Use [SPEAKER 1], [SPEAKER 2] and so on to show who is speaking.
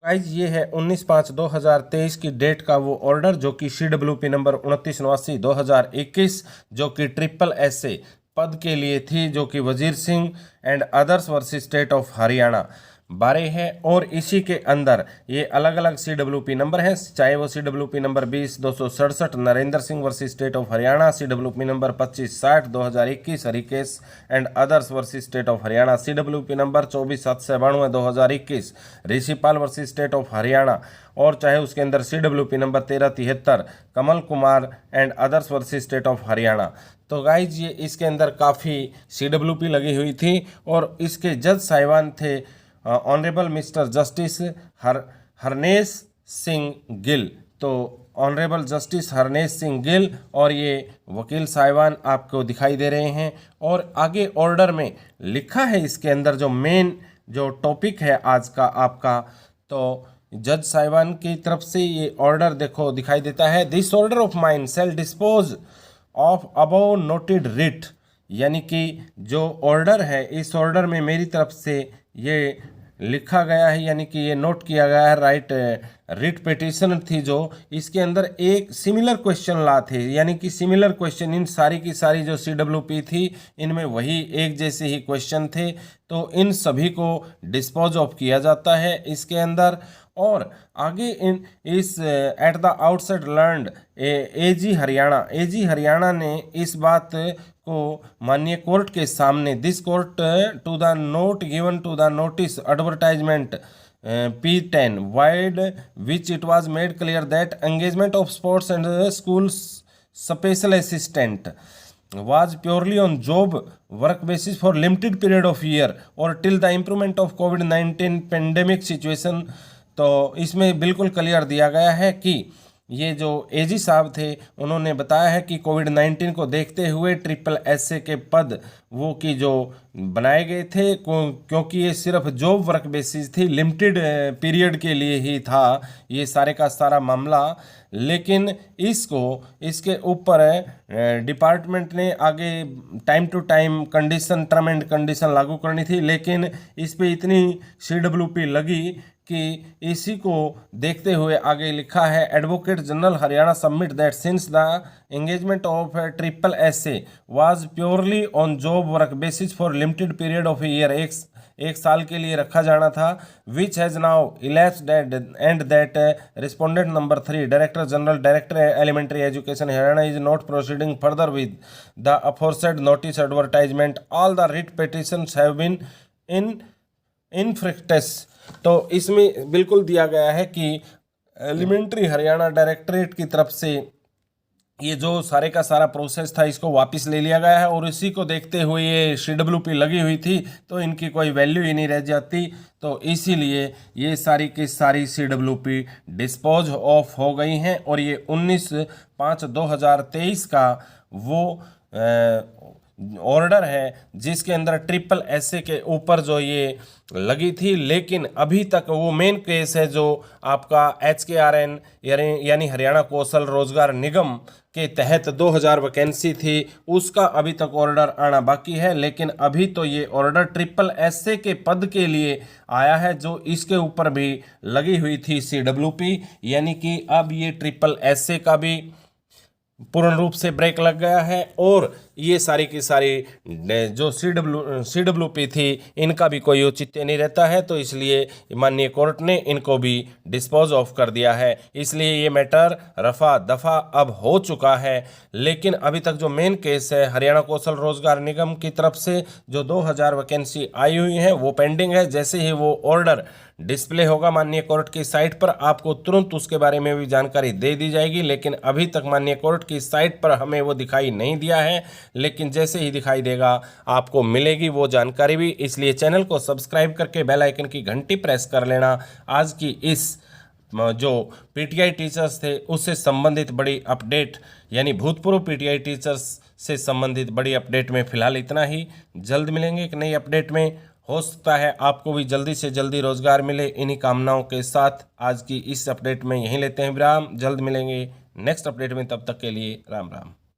[SPEAKER 1] Guys ये है 19/5/2023 की डेट का वो ऑर्डर जो कि CWP नंबर 2989/2021 जो कि ट्रिपल एसए पद के लिए थी, जो कि वजीर Singh and others versus state of Haryana बारे है। और इसी के अंदर ये अलग अलग CWP नंबर हैं, चाहे वो CWP number 20/267 Narendra Singh versus state of Haryana, CWP number 25/60/2021 Harikesh and others versus state of Haryana, CWP number 24/792/2021 Rishipal versus state of Haryana, और चाहे उसके अंदर CWP number 1373 Kamal Kumar and others versus state of Haryana. तो गाइज ये इसके अंदर काफ़ी CWP लगी हुई थी और इसके जज साहिबान थे honourable mister justice Harnesh Singh Gill. तो ऑनरेबल जस्टिस हरनेश सिंह गिल और ये वकील साहिबान आपको दिखाई दे रहे हैं। और आगे ऑर्डर में लिखा है, इसके अंदर जो मेन जो टॉपिक है आज का आपका, तो जज साहिबान की तरफ से ये ऑर्डर देखो दिखाई देता है। This order of mine shall dispose of above noted writ, यानी कि जो ऑर्डर है इस ऑर्डर में मेरी तरफ से ये लिखा गया है, यानी कि ये नोट किया गया है। राइट रिट पिटीशन थी जो इसके अंदर एक सिमिलर क्वेश्चन ला थे, यानी कि सिमिलर क्वेश्चन इन सारी की सारी जो CWP थी इनमें वही एक जैसे ही क्वेश्चन थे, तो इन सभी को डिस्पोज ऑफ किया जाता है इसके अंदर। और आगे इन इस at the outset learned AG Haryana ने इस बात को माननीय कोर्ट के सामने, this court to the note given to the notice advertisement P10 vide which it was made clear that engagement of sports and school special assistant was purely on job work basis for limited period of year or till the improvement of COVID-19 pandemic situation। तो इसमें बिल्कुल clear दिया गया है कि ये जो AG साहब थे उन्होंने बताया है कि COVID-19 को देखते हुए ट्रिपल एसए के पद वो कि जो बनाए गए थे, क्योंकि ये सिर्फ जॉब वर्क बेसिस थी, लिमिटेड पीरियड के लिए ही था ये सारे का सारा मामला। लेकिन इसके ऊपर डिपार्टमेंट ने आगे time to time condition, term and condition लागू करनी थी, लेकिन इस पे इतनी CWP लगी कि इसी को देखते हुए आगे लिखा है, advocate general Haryana submit that since the engagement of triple SA was purely on job work basis for limited period of year, एक साल के लिए रखा जाना था, which has now elapsed and that respondent number 3 director general director elementary education Haryana is not proceeding further with the aforesaid notice advertisement, all the writ petitions have been infructuous. तो इसमें बिल्कुल दिया गया है कि एलिमेंट्री हरियाणा डायरेक्टरेट की तरफ से ये जो सारे का सारा प्रोसेस था इसको वापस ले लिया गया है, और इसी को देखते हुए ये CWP लगी हुई थी तो इनकी कोई वैल्यू ही नहीं रह जाती, तो इसीलिए ये सारी की सारी CWP डिस्पोज ऑफ हो गई हैं। और ये 19/5/2023 का वो ऑर्डर है जिसके अंदर ट्रिपल एसए के ऊपर जो ये लगी थी, लेकिन अभी तक वो मेन केस है जो आपका HKRN यानी हरियाणा कौशल रोजगार निगम के तहत 2000 वैकेंसी थी, उसका अभी तक ऑर्डर आना बाकी है। लेकिन अभी तो ये ऑर्डर ट्रिपल एसए के पद के लिए आया है जो इसके ऊपर भी लगी हुई थी CWP, यानी कि अब ये ट्रिपल एसए का भी पूर्ण रूप से ब्रेक लग गया है और ये सारी की सारी जो CWP थी इनका भी कोई औचित्य नहीं रहता है, तो इसलिए माननीय कोर्ट ने इनको भी डिस्पोज ऑफ कर दिया है। इसलिए ये मैटर रफा दफा अब हो चुका है। लेकिन अभी तक जो मेन केस है हरियाणा कौशल रोजगार निगम की तरफ से जो 2000 वैकेंसी आई हुई है वो पेंडिंग है। जैसे ही वो ऑर्डर डिस्प्ले होगा माननीय कोर्ट की साइट पर आपको तुरंत उसके बारे में भी जानकारी दे दी जाएगी, लेकिन अभी तक माननीय कोर्ट की साइट पर हमें वो दिखाई नहीं दिया है, लेकिन जैसे ही दिखाई देगा आपको मिलेगी वो जानकारी भी। इसलिए चैनल को सब्सक्राइब करके बेल आइकन की घंटी प्रेस कर लेना। आज की इस जो PTI टीचर्स थे उससे संबंधित बड़ी अपडेट, यानी भूतपूर्व PTI टीचर्स से संबंधित बड़ी अपडेट में फिलहाल इतना ही। जल्द मिलेंगे एक नई अपडेट में, हो सकता है आपको भी जल्दी से जल्दी रोजगार मिले। इन्हीं कामनाओं के साथ आज की इस अपडेट में यहीं लेते हैं विराम। जल्द मिलेंगे नेक्स्ट अपडेट में, तब तक के लिए राम राम।